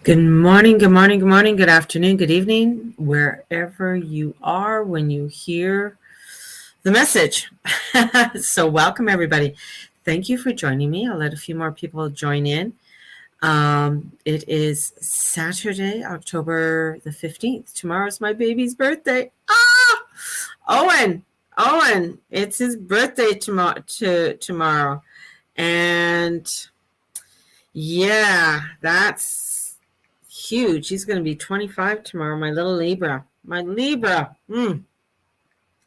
Good morning, good morning, good morning, good afternoon, good evening, wherever you are when you hear the message. So, welcome everybody. Thank you for joining me. I'll let a few more people join in. It is Saturday, October the 15th. Tomorrow's my baby's birthday. Owen, Owen, it's his birthday tomorrow. And yeah, that's huge. He's going to be 25 tomorrow. My little Libra. My Libra.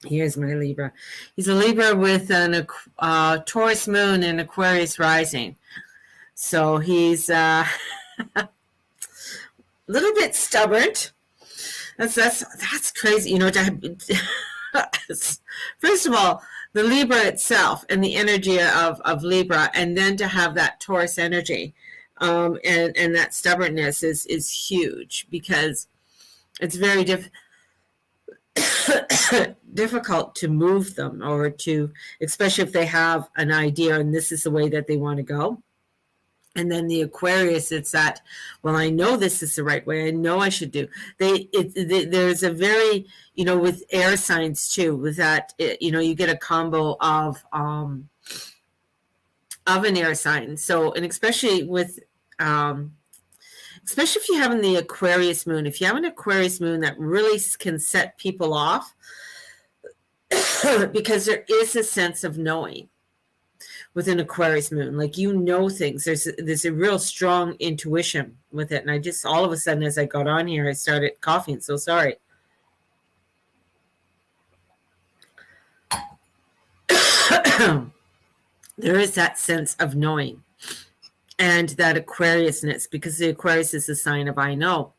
Here's my Libra. He's a Libra with an Taurus moon and Aquarius rising. So he's a little bit stubborn. That's crazy. First of all, the Libra itself and the energy of Libra, and then to have that Taurus energy and that stubbornness is huge, because it's very difficult to move them, or to, especially if they have an idea and this is the way that they want to go. And then the Aquarius, it's that, well, I know this is the right way. I know I should do. There's a very, with air signs too, with that, you get a combo of an air sign. So, and especially with, especially if you have the Aquarius moon, if you have an Aquarius moon, that really can set people off, because there is a sense of knowing with an Aquarius moon, like things. There's a real strong intuition with it, and I just, all of a sudden, as I got on here, I started coughing. So sorry. There is that sense of knowing, and that Aquariusness, because the Aquarius is a sign of I know,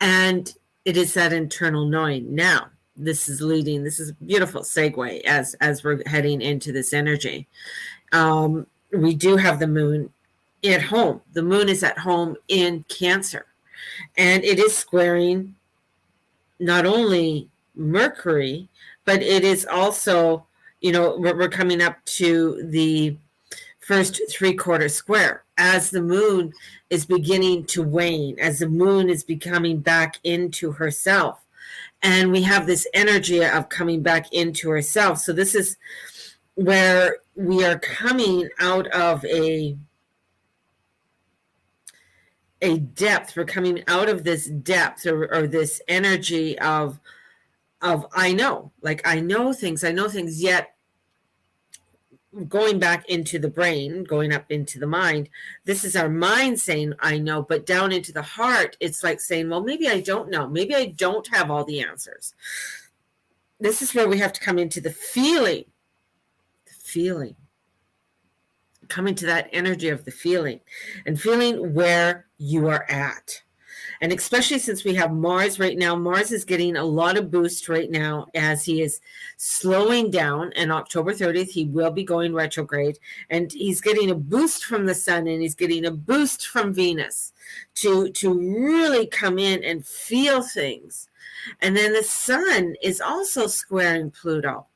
and it is that internal knowing. Now, this is a beautiful segue as we're heading into this energy. We do have the moon at home. The moon is at home in Cancer, and it is squaring not only Mercury, but it is also, we're coming up to the first 3/4 square as the moon is beginning to wane, as the moon is becoming back into herself. And we have this energy of coming back into herself. So this is where we are coming out of a depth. We're coming out of this depth, or this energy of I know. Like, I know things, yet going back into the brain, going up into the mind, this is our mind saying I know, but down into the heart, it's like saying, well, maybe I don't know. Maybe I don't have all the answers. This is where we have to come into the feeling, come into that energy of the feeling, and feeling where you are at. And especially since we have Mars right now, Mars is getting a lot of boost right now as he is slowing down. And October 30th, he will be going retrograde. And he's getting a boost from the sun, and he's getting a boost from Venus to really come in and feel things. And then the sun is also squaring Pluto.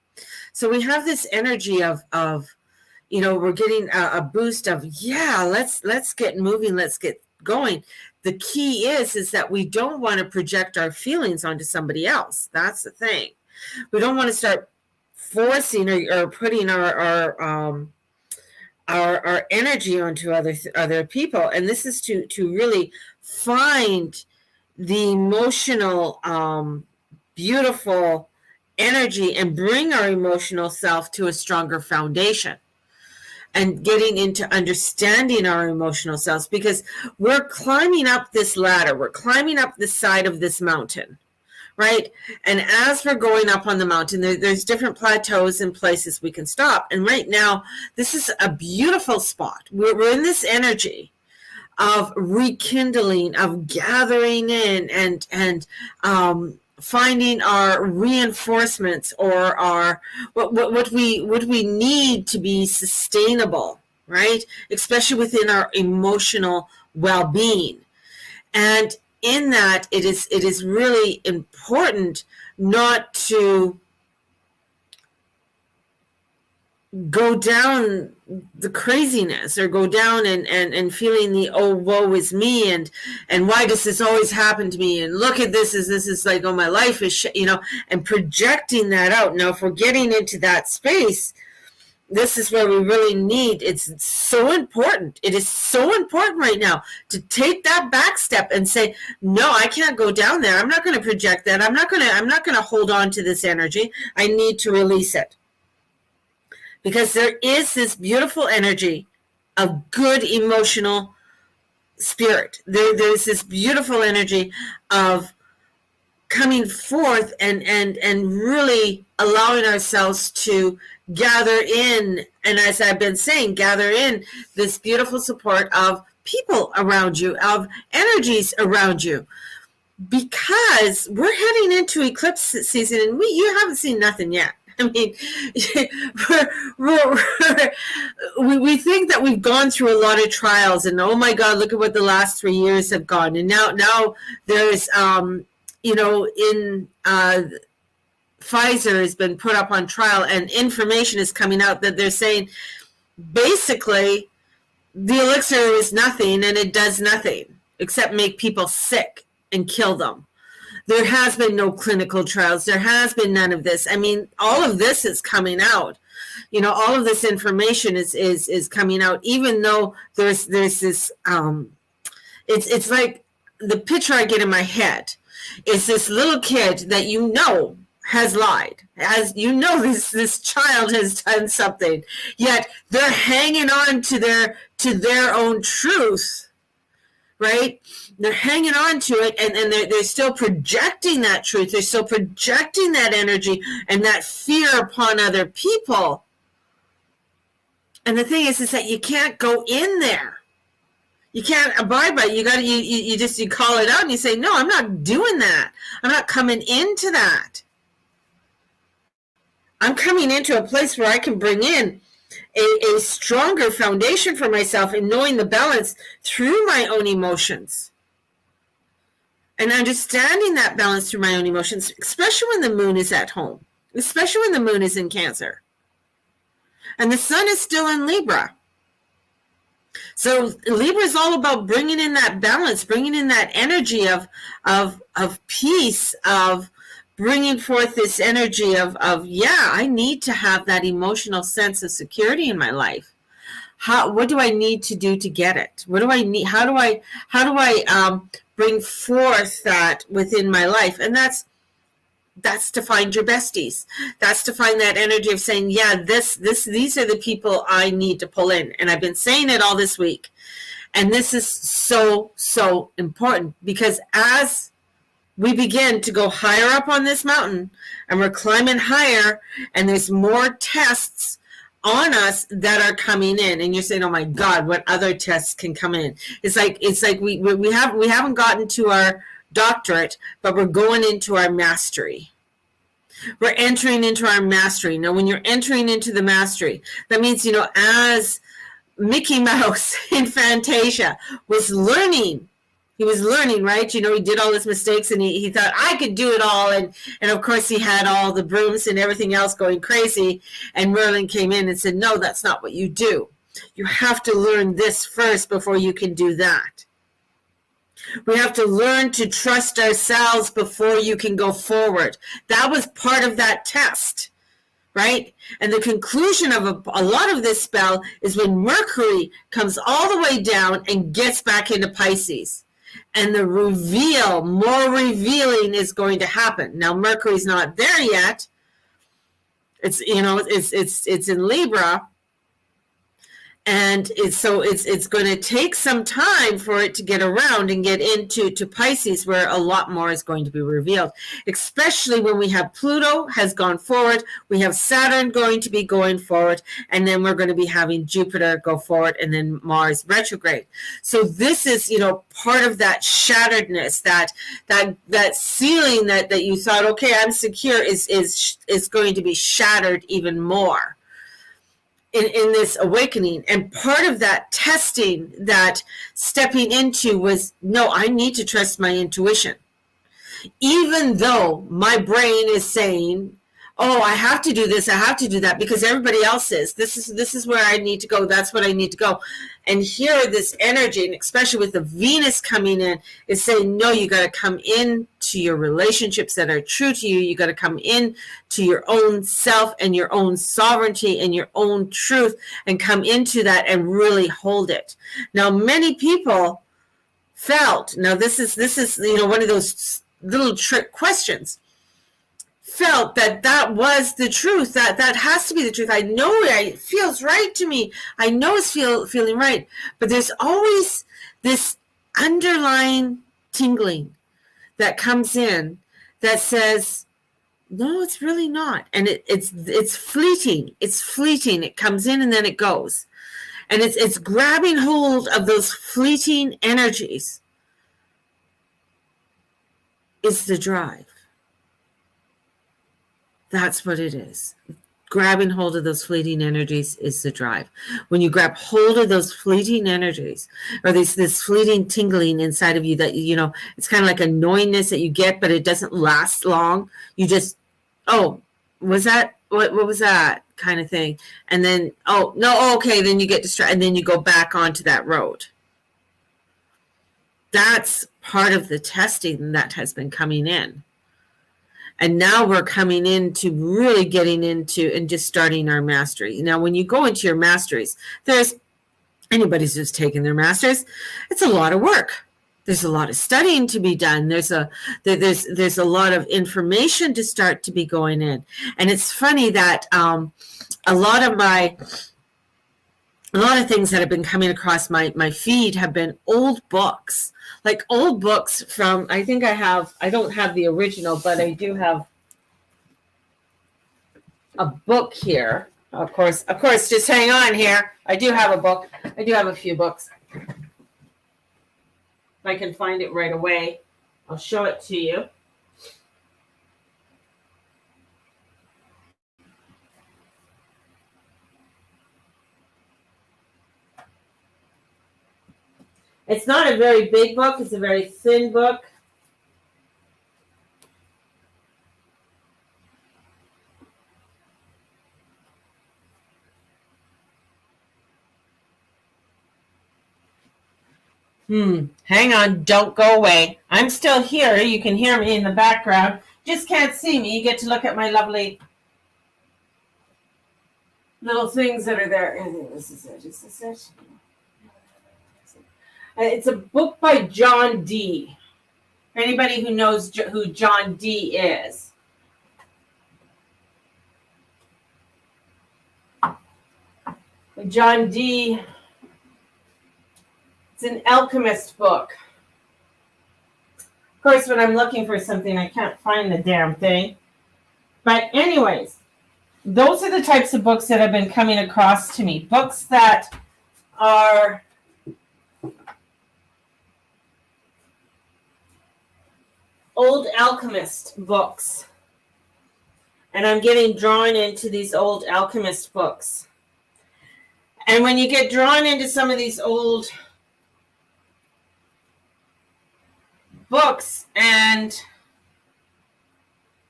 So we have this energy of we're getting a boost of, let's get moving, let's get going. The key is that we don't want to project our feelings onto somebody else. That's the thing. We don't want to start forcing or putting our energy onto other people. And this is to really find the emotional, beautiful energy, and bring our emotional self to a stronger foundation, and getting into understanding our emotional selves, because we're climbing up this ladder. We're climbing up the side of this mountain, right? And as we're going up on the mountain, there's different plateaus and places we can stop. And right now, this is a beautiful spot. We're in this energy of rekindling, of gathering in, and finding our reinforcements, or our what we need to be sustainable, right? Especially within our emotional well-being. And in that, it is really important not to go down the craziness, or go down and feeling the, oh, woe is me, and why does this always happen to me, and look at this is like, oh, my life is and projecting that out. Now, if we're getting into that space, this is where we really need, it's so important. It is so important right now to take that back step and say, no, I can't go down there. I'm not going to project that. I'm not going to hold on to this energy. I need to release it. Because there is this beautiful energy of good emotional spirit. There's this beautiful energy of coming forth and really allowing ourselves to gather in, and as I've been saying, gather in this beautiful support of people around you, of energies around you. Because we're heading into eclipse season, and you haven't seen nothing yet. I mean, we think that we've gone through a lot of trials, and oh my God, look at what the last 3 years have gone. And now there's, Pfizer has been put up on trial, and information is coming out that they're saying basically the elixir is nothing, and it does nothing except make people sick and kill them. There has been no clinical trials. There has been none of this. I mean, all of this is coming out. All of this information is coming out, even though there's this, it's like the picture I get in my head is this little kid that has lied. As this child has done something, yet they're hanging on to their own truth, right? They're hanging on to it, and they're still projecting that truth. They're still projecting that energy and that fear upon other people. And the thing is that you can't go in there. You can't abide by it. You call it out and you say, no, I'm not doing that. I'm not coming into that. I'm coming into a place where I can bring in a stronger foundation for myself in knowing the balance through my own emotions. And understanding that balance through my own emotions, especially when the moon is at home, especially when the moon is in Cancer. And the sun is still in Libra. So Libra is all about bringing in that balance, bringing in that energy of peace, of bringing forth this energy of I need to have that emotional sense of security in my life. What do I need to do to get it? What do I need? How do I bring forth that within my life? And that's to find your besties. That's to find that energy of saying, these are the people I need to pull in. And I've been saying it all this week. And this is so, so important, because as we begin to go higher up on this mountain, and we're climbing higher, and there's more tests on us that are coming in, and you're saying, oh my God, what other tests can come in? It's like we haven't gotten to our doctorate, but we're going into our mastery. We're entering into our mastery. Now, when you're entering into the mastery, that means, as Mickey Mouse in Fantasia was learning, he was learning, right? He did all his mistakes, and he thought, I could do it all. And of course, he had all the brooms and everything else going crazy. And Merlin came in and said, no, that's not what you do. You have to learn this first before you can do that. We have to learn to trust ourselves before you can go forward. That was part of that test, right? And the conclusion of a lot of this spell is when Mercury comes all the way down and gets back into Pisces. And the more revealing is going to happen. Now, Mercury's not there yet. It's in Libra. And it's going to take some time for it to get around and get into Pisces, where a lot more is going to be revealed, especially when we have Pluto has gone forward, we have Saturn going to be going forward, and then we're going to be having Jupiter go forward, and then Mars retrograde. So this is, part of that shatteredness, that ceiling that you thought, okay, I'm secure, is going to be shattered even more. In this awakening. And part of that testing, that stepping into, was, no, I need to trust my intuition. Even though my brain is saying, oh, I have to do this, I have to do that because everybody else is. This is where I need to go. That's what I need to go. And here, this energy, and especially with the Venus coming in, is saying, no, you got to come in to your relationships that are true to you. You got to come in to your own self and your own sovereignty and your own truth, and come into that and really hold it. Now, many people felt, now this is one of those little trick questions, felt that was the truth, that has to be the truth. I know it feels right to me. I know it's feeling right. But there's always this underlying tingling that comes in that says, no, it's really not. And it's fleeting. It's fleeting. It comes in and then it goes. And it's grabbing hold of those fleeting energies is the drive. That's what it is. Grabbing hold of those fleeting energies is the drive. When you grab hold of those fleeting energies, or this fleeting tingling inside of you that, it's kind of like a knowingness that you get, but it doesn't last long. You just, oh, was that, what was that kind of thing? And then, oh, no, okay, then you get distracted, and then you go back onto that road. That's part of the testing that has been coming in. And now we're coming into really getting into and just starting our mastery. Now, when you go into your masteries, there's anybody's just taking their masters. It's a lot of work. There's a lot of studying to be done. There's a lot of information to start to be going in. And it's funny that a lot of things that have been coming across my feed have been old books. Like old books from, I don't have the original, but I do have a book here. Of course, just hang on here. I do have a book. I do have a few books. If I can find it right away, I'll show it to you. It's not a very big book. It's a very thin book. Hang on. Don't go away. I'm still here. You can hear me in the background. Just can't see me. You get to look at my lovely little things that are there. This is it. Is this it? It's a book by John Dee. Anybody who knows who John Dee is. John Dee, it's an alchemist book. Of course, when I'm looking for something, I can't find the damn thing. But anyways, those are the types of books that have been coming across to me. Books that are old alchemist books. And I'm getting drawn into these old alchemist books. And when you get drawn into some of these old books and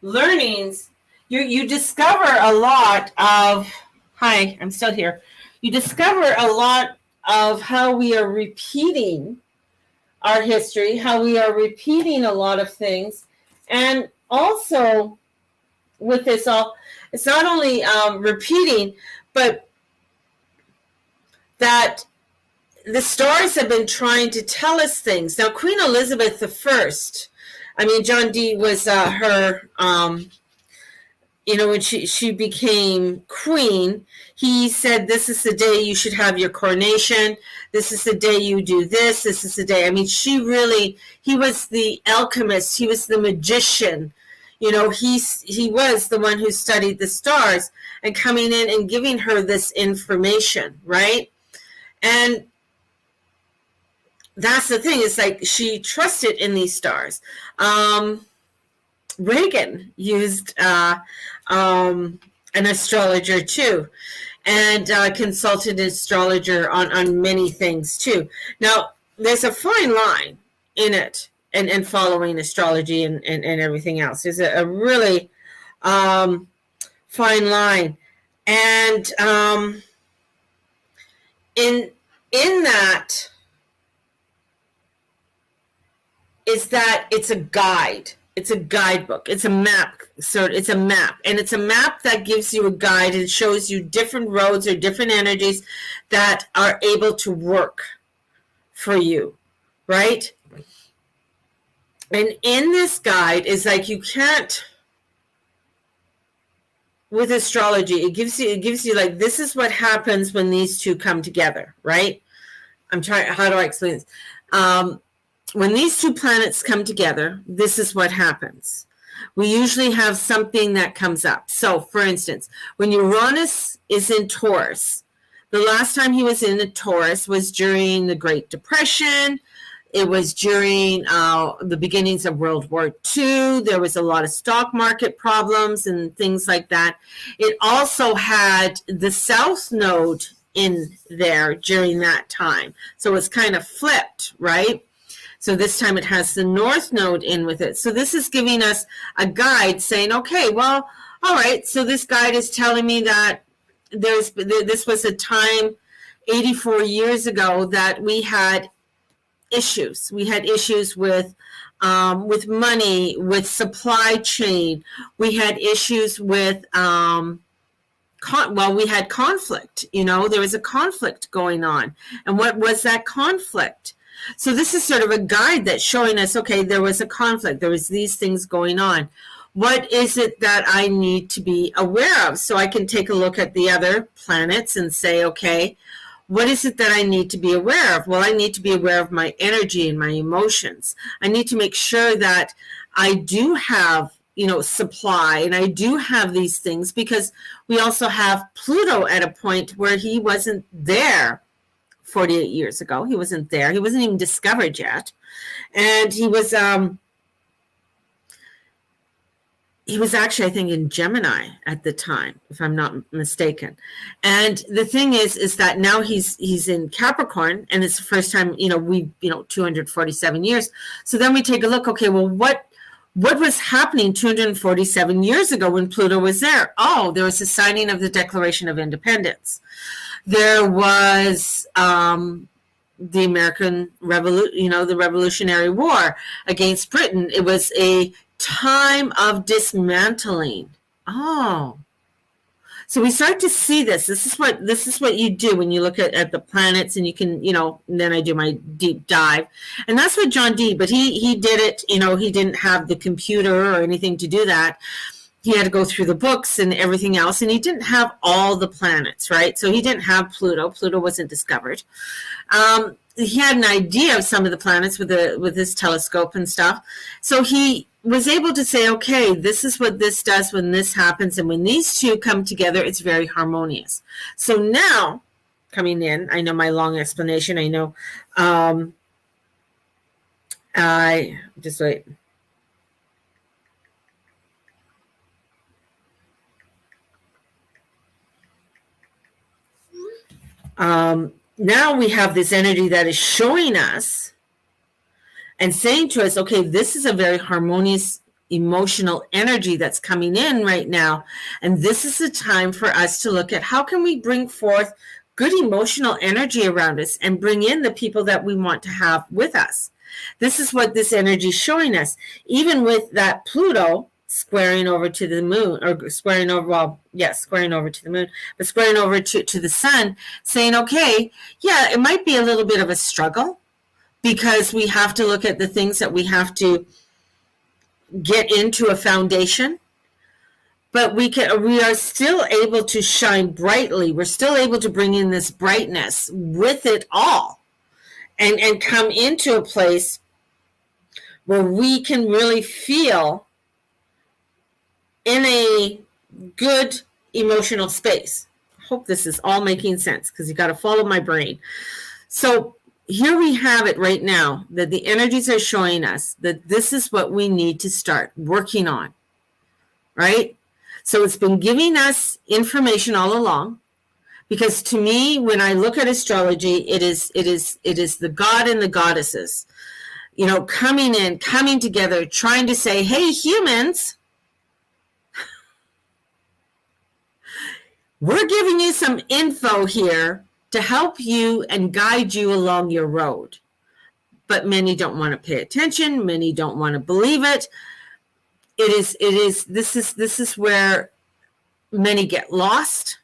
learnings, you discover a lot of, hi, I'm still here. You discover a lot of how we are repeating our history, how we are repeating a lot of things. And also with this all, it's not only repeating, but that the stars have been trying to tell us things. Now, Queen Elizabeth I, John Dee was her, when she became queen, he said, this is the day you should have your coronation. This is the day you do this. This is the day. He was the alchemist. He was the magician. He was the one who studied the stars and coming in and giving her this information, right? And that's the thing. It's like she trusted in these stars. Reagan used an astrologer too, and consulted an astrologer on many things too. Now, there's a fine line in it and following astrology and everything else. There's a really fine line. And in that is that it's a guide. It's a guidebook. It's a map. So it's a map. And it's a map that gives you a guide and shows you different roads or different energies that are able to work for you, right? And in this guide is like, you can't, with astrology, it gives you like, this is what happens when these two come together, right? I'm trying, how do I explain this? When these two planets come together, this is what happens. We usually have something that comes up. So, for instance, when Uranus is in Taurus, the last time he was in a Taurus was during the Great Depression. It was during the beginnings of World War II. There was a lot of stock market problems and things like that. It also had the South Node in there during that time. So it's kind of flipped, right? So this time it has the North Node in with it. So this is giving us a guide saying, okay, well, all right, so this guide is telling me that this was a time 84 years ago that we had issues. We had issues with money, with supply chain. We had issues with, we had conflict. There was a conflict going on. And what was that conflict? So this is sort of a guide that's showing us, okay, there was a conflict. There was these things going on. What is it that I need to be aware of? So I can take a look at the other planets and say, okay, what is it that I need to be aware of? Well, I need to be aware of my energy and my emotions. I need to make sure that I do have, supply, and I do have these things, because we also have Pluto at a point where he wasn't there 48 years ago. He wasn't there. He wasn't even discovered yet. And he was actually, I think, in Gemini at the time, if I'm not mistaken. And the thing is that now he's in Capricorn, and it's the first time, 247 years. So then we take a look, okay, well, what was happening 247 years ago when Pluto was there? Oh, there was a signing of the Declaration of Independence. There was the American Revolution, the Revolutionary War against Britain. It was a time of dismantling. Oh, so we start to see this. This is what you do when you look at the planets, and you can, and then I do my deep dive, and that's what John Dee. But he did it. He didn't have the computer or anything to do that. He had to go through the books and everything else, and he didn't have all the planets, right? So he didn't have Pluto. Pluto wasn't discovered. He had an idea of some of the planets with his telescope and stuff. So he was able to say, okay, this is what this does when this happens, and when these two come together, it's very harmonious. So now, coming in, I know my long explanation. I know. I just wait. Now we have this energy that is showing us and saying to us, okay, this is a very harmonious emotional energy that's coming in right now. And this is the time for us to look at how can we bring forth good emotional energy around us and bring in the people that we want to have with us. This is what this energy is showing us. Even with that Pluto squaring over to the moon, or squaring over to the moon, but squaring over to the sun, saying, okay, yeah, it might be a little bit of a struggle, because we have to look at the things that we have to get into a foundation, but we are still able to shine brightly. We're still able to bring in this brightness with it all, and come into a place where we can really feel in a good emotional space. I hope this is all making sense, because you got to follow my brain. So here we have it right now, that the energies are showing us that this is what we need to start working on, right? So it's been giving us information all along, because to me, when I look at astrology, it is the god and the goddesses, coming in, coming together, trying to say, hey, humans, We're giving you some info here to help you and guide you along your road. But many don't want to pay attention. Many don't want to believe it. This is where many get lost,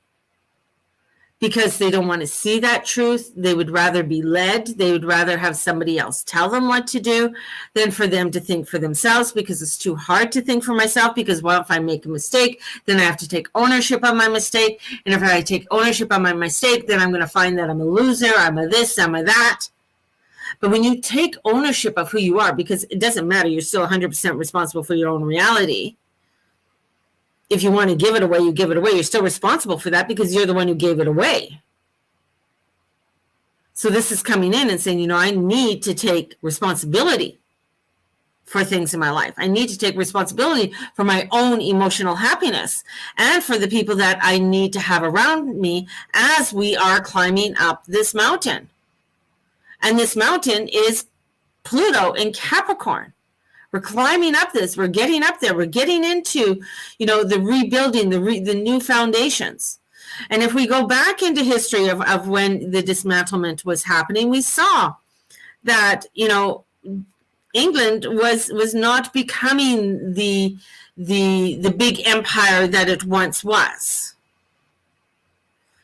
because they don't want to see that truth. They would rather be led. They would rather have somebody else tell them what to do than for them to think for themselves, because it's too hard to think for myself, because what if I make a mistake? Then I have to take ownership of my mistake. And if I take ownership of my mistake, then I'm going to find that I'm a loser, I'm a this, I'm a that. But when you take ownership of who you are, because it doesn't matter, you're still 100% responsible for your own reality. If you want to give it away, you give it away. You're still responsible for that, because you're the one who gave it away. So this is coming in and saying, I need to take responsibility for things in my life. I need to take responsibility for my own emotional happiness and for the people that I need to have around me as we are climbing up this mountain. And this mountain is Pluto in Capricorn. We're climbing up this. We're getting up there. We're getting into, the rebuilding, the new foundations. And if we go back into history of when the dismantlement was happening, we saw that, England was not becoming the big empire that it once was.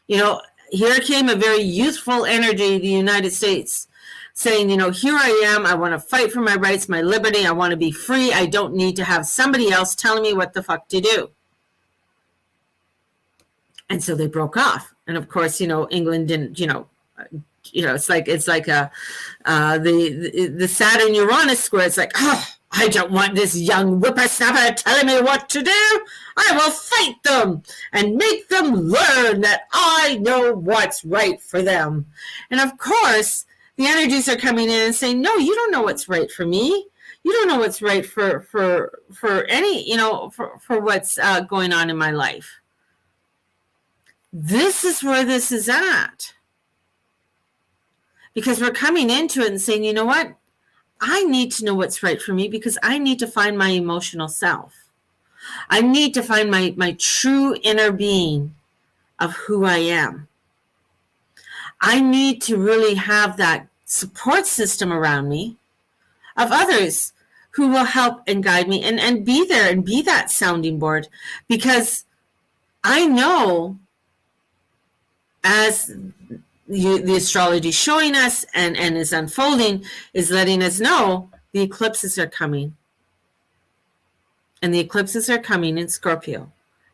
Here came a very youthful energy, the United States, saying, here I am. I want to fight for my rights, my liberty. I want to be free. I don't need to have somebody else telling me what the fuck to do. And so they broke off. And of course, England didn't, it's like the Saturn Uranus square. It's like, I don't want this young whippersnapper telling me what to do. I will fight them and make them learn that I know what's right for them. And of course, the energies are coming in and saying, no, you don't know what's right for me. You don't know what's right for any, for what's going on in my life. This is where this is at. Because we're coming into it and saying, you know what? I need to know what's right for me, because I need to find my emotional self. I need to find my true inner being of who I am. I need to really have that support system around me of others who will help and guide me and be there and be that sounding board, because I know, as the astrology is showing us and is unfolding, is letting us know the eclipses are coming. And the eclipses are coming in Scorpio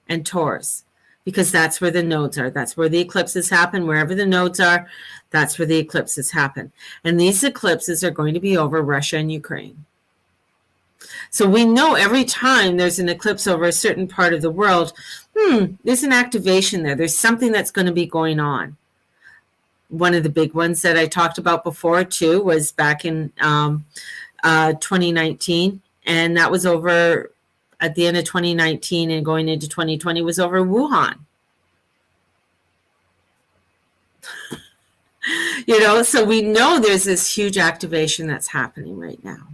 and Taurus, because that's where the nodes are. That's where the eclipses happen. Wherever the nodes are, that's where the eclipses happen. And these eclipses are going to be over Russia and Ukraine. So we know every time there's an eclipse over a certain part of the world, there's an activation there. There's something that's going to be going on. One of the big ones that I talked about before, too, was back in 2019. And that was over at the end of 2019 and going into 2020 was over Wuhan. So we know there's this huge activation that's happening right now.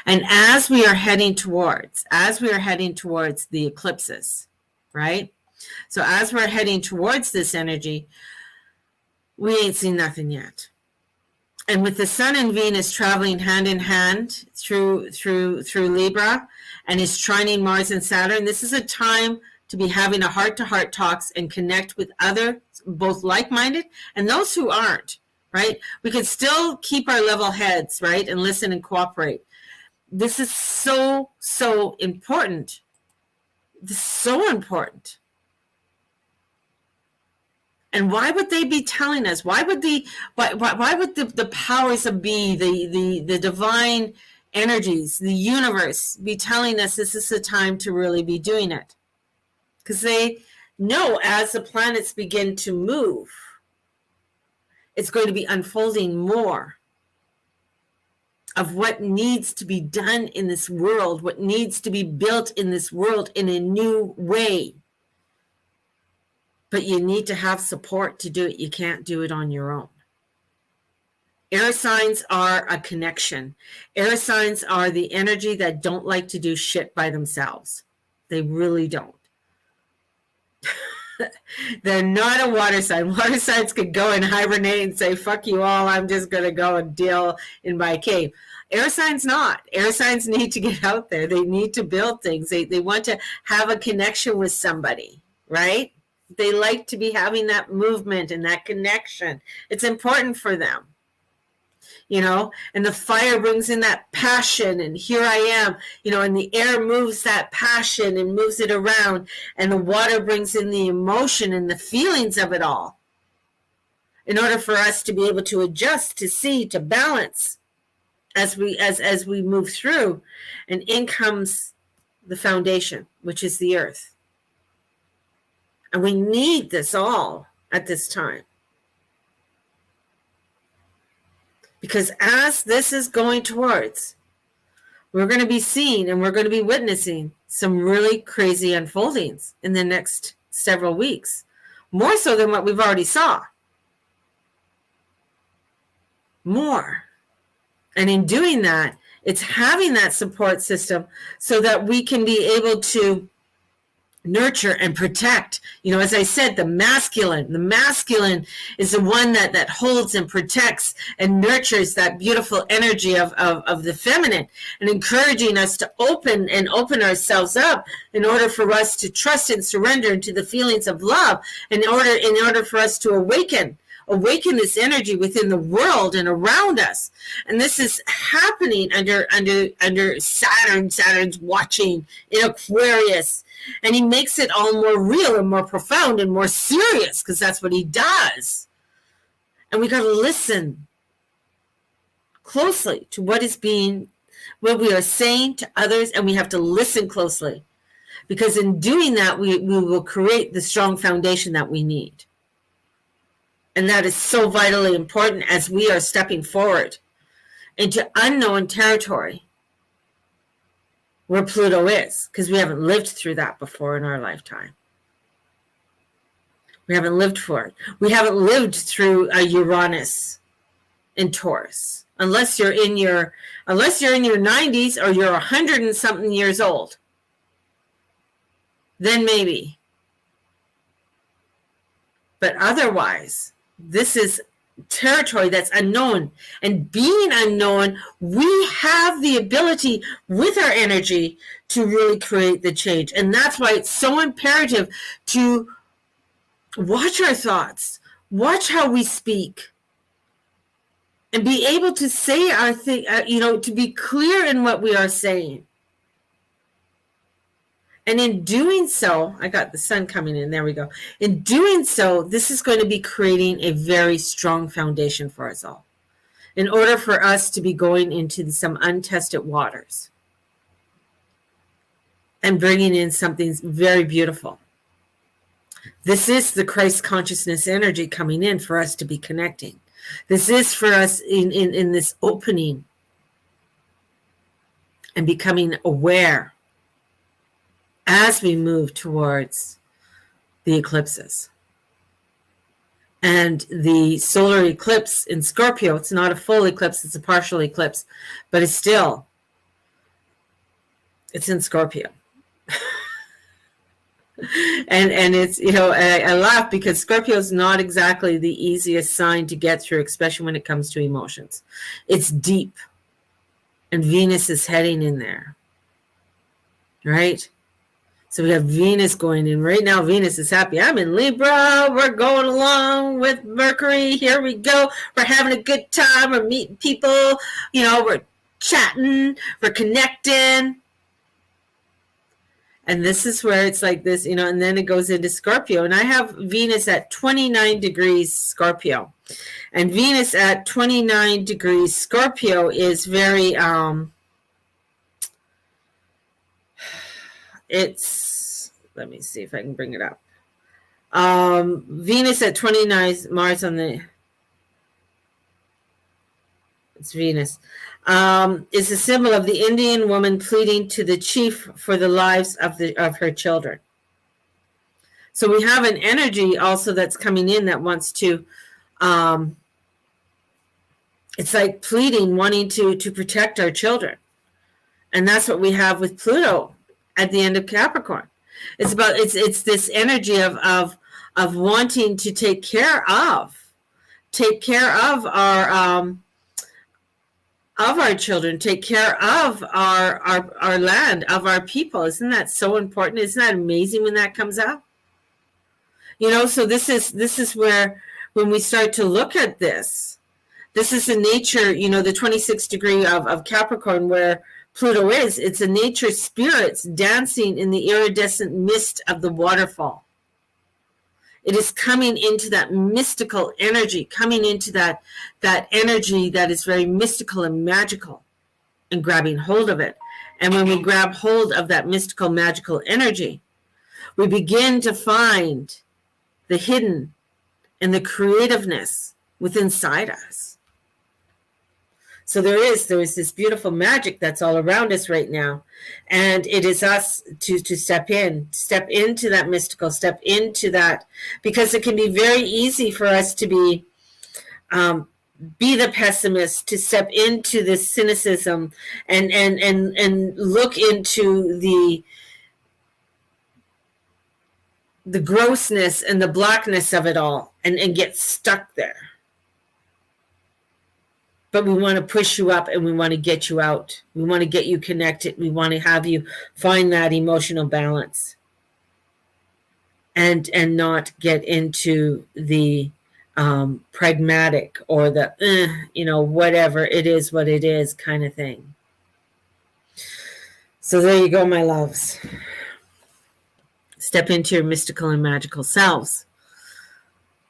And as we are heading towards the eclipses, right? So as we're heading towards this energy, we ain't seen nothing yet. And with the Sun and Venus traveling hand in hand through Libra, and is trining Mars and Saturn, this is a time to be having a heart-to-heart talks and connect with others, both like-minded and those who aren't, right? We can still keep our level heads, right, and listen and cooperate. This is so, so important. This is so important. And why would they be telling us? Why would the powers that be, the divine energies, the universe, be telling us this is the time to really be doing it? Because they know as the planets begin to move, it's going to be unfolding more of what needs to be done in this world, what needs to be built in this world in a new way. But you need to have support to do it. You can't do it on your own. Air signs are a connection. Air signs are the energy that don't like to do shit by themselves. They really don't. They're not a water sign. Water signs could go and hibernate and say, fuck you all, I'm just going to go and deal in my cave. Air signs not. Air signs need to get out there. They need to build things. They want to have a connection with somebody, right? They like to be having that movement and that connection. It's important for them. And the fire brings in that passion, and here I am, and the air moves that passion and moves it around, and the water brings in the emotion and the feelings of it all in order for us to be able to adjust, to see, to balance as we move through. And in comes the foundation, which is the earth. And we need this all at this time. Because as this is going towards, we're going to be seeing and we're going to be witnessing some really crazy unfoldings in the next several weeks. More so than what we've already saw. More. And in doing that, it's having that support system so that we can be able to nurture and protect. As I said, the masculine is the one that holds and protects and nurtures that beautiful energy of the feminine, and encouraging us to open ourselves up in order for us to trust and surrender into the feelings of love, in order for us to awaken this energy within the world and around us. And this is happening under Saturn. Saturn's watching in Aquarius, and he makes it all more real and more profound and more serious, because that's what he does. And we got to listen closely to what we are saying to others, and we have to listen closely, because in doing that, we will create the strong foundation that we need. And that is so vitally important as we are stepping forward into unknown territory where Pluto is, because we haven't lived through that before in our lifetime. We haven't lived for it. We haven't lived through a Uranus in Taurus, unless you're in your 90s or you're 100 and something years old. Then maybe. But otherwise, this is territory that's unknown. And being unknown, we have the ability with our energy to really create the change. And that's why it's so imperative to watch our thoughts, watch how we speak, and be able to say our thing, to be clear in what we are saying. And in doing so, I got the sun coming in, there we go. In doing so, this is going to be creating a very strong foundation for us all, in order for us to be going into some untested waters and bringing in something very beautiful. This is the Christ consciousness energy coming in for us to be connecting. This is for us in this opening and becoming aware as we move towards the eclipses. And the solar eclipse in Scorpio, it's not a full eclipse, it's a partial eclipse, but it's in Scorpio. and it's, I laugh because Scorpio is not exactly the easiest sign to get through, especially when it comes to emotions. It's deep, and Venus is heading in there, right? So we have Venus going in. Right now, Venus is happy. I'm in Libra. We're going along with Mercury. Here we go. We're having a good time. We're meeting people. We're chatting. We're connecting. And this is where it's like this, and then it goes into Scorpio. And I have Venus at 29 degrees Scorpio. And Venus at 29 degrees Scorpio is very, let me see if I can bring it up. Venus at 29, Mars on it's Venus, is a symbol of the Indian woman pleading to the chief for the lives of her children. So we have an energy also that's coming in that wants to, it's like pleading, wanting to protect our children. And that's what we have with Pluto at the end of Capricorn. It's about it's this energy of of wanting to take care of our children, take care of our land, of our people. Isn't that so important? Isn't that amazing when that comes up? So this is where, when we start to look at this is the nature, the 26th degree of Capricorn, where Pluto is. It's a nature spirits dancing in the iridescent mist of the waterfall. It is coming into that mystical energy, coming into that energy that is very mystical and magical, and grabbing hold of it. And when we grab hold of that mystical, magical energy, we begin to find the hidden and the creativeness within inside us. So there is this beautiful magic that's all around us right now. And it is us to step into that mystical, step into that, because it can be very easy for us to be the pessimist, to step into this cynicism and look into the grossness and the blackness of it all and get stuck there. But we want to push you up, and we want to get you out. We want to get you connected. We want to have you find that emotional balance and not get into the pragmatic or the, whatever it is, what it is kind of thing. So there you go, my loves. Step into your mystical and magical selves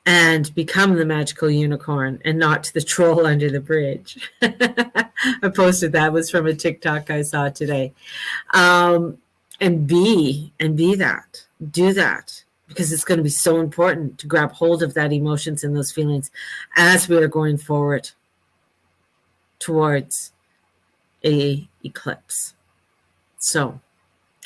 and become the magical unicorn and not the troll under the bridge. I posted that. It was from a TikTok I saw today. And be that. Do that. Because it's going to be so important to grab hold of that emotions and those feelings as we are going forward towards a eclipse. So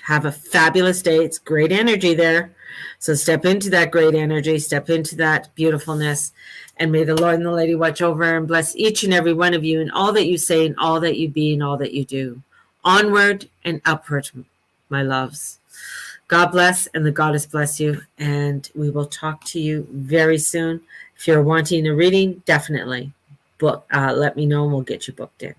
have a fabulous day. It's great energy there. So step into that great energy, step into that beautifulness, and may the Lord and the Lady watch over and bless each and every one of you in all that you say and all that you be and all that you do. Onward and upward, my loves. God bless, and the Goddess bless you, and we will talk to you very soon. If you're wanting a reading, definitely let me know and we'll get you booked in.